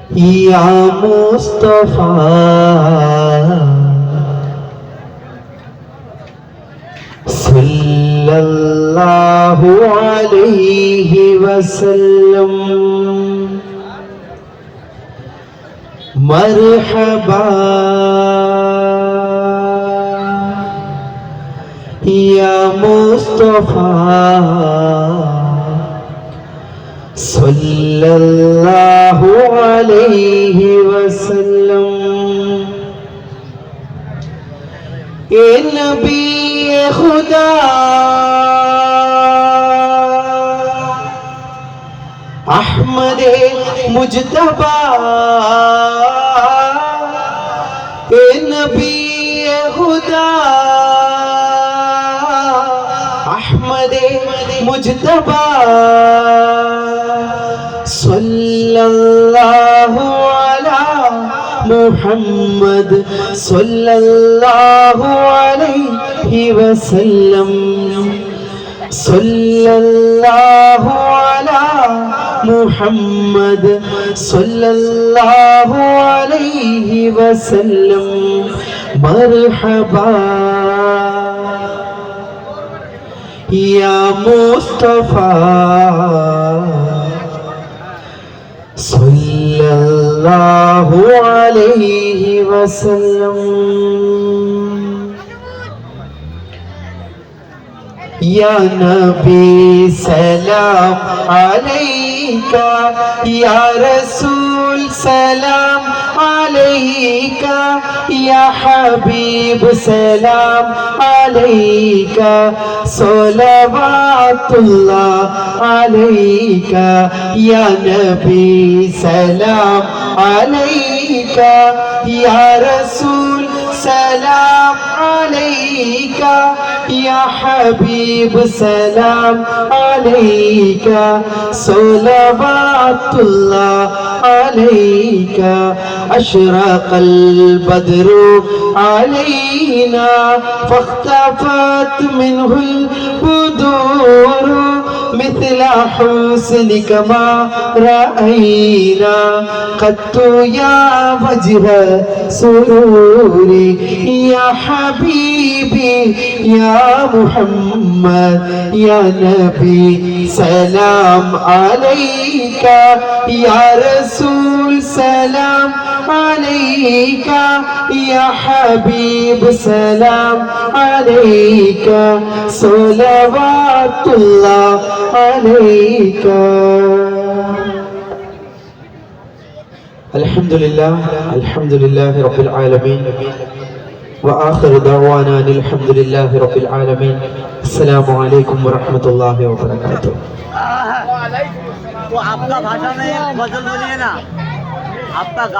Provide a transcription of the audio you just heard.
ইয়া মুস্তাফা সাল্লাল্লাহু আলাইহি ওয়াসাল্লাম মারহাবা ইয়া মুস্তাফা সাল্লাল্লাহু আলাইহি ওয়াসাল্লাম এ নবী খুদা আহমদে মুজতবা এ নবী খুদা আহমদে মুজতবা সাল্লাল্লাহু আলা মুহাম্মদ সাল্লাল্লাহু আলাইহি ওয়াসাল্লাম সাল্লাল্লাহু আলা মুহাম্মদ সাল্লাল্লাহু আলাইহি ওয়াসাল্লাম মারহাবা ইয়া মুস্তাফা সাল্লাল্লাহু আলাইহি ওয়াসাল্লাম ইয়া নবী সালাম আলাইকা ইয়া রাসূল সালাম আলাইকা ইয়া হাবিব সালাম আলাইকা সালাওয়াতুল্লাহ আলাইকা ইয়া নবী সালাম আলাইকা ইয়া রাসূল সালাম আলাইকা ইয়া হাবিব সালাম আলাইকা সালাওয়াতুল্লাহ আলাইকা আশরাকাল বদরু আলাইনা ফাখতাফাত মিনহুল বুদুর مثل حسنك ما رأينا قط يا وجه سروري يا حبيبي يا محمد يا نبي سلام عليك يا رسول سلام عليك يا حبيب سلام عليك صلوات الله عليك الحمد لله رب العالمين وآخر دعوانا الحمد لله رب العالمين السلام عليكم ورحمة الله وبركاته वो आपका भाषा में गजल बोलिए ना आपका गाँव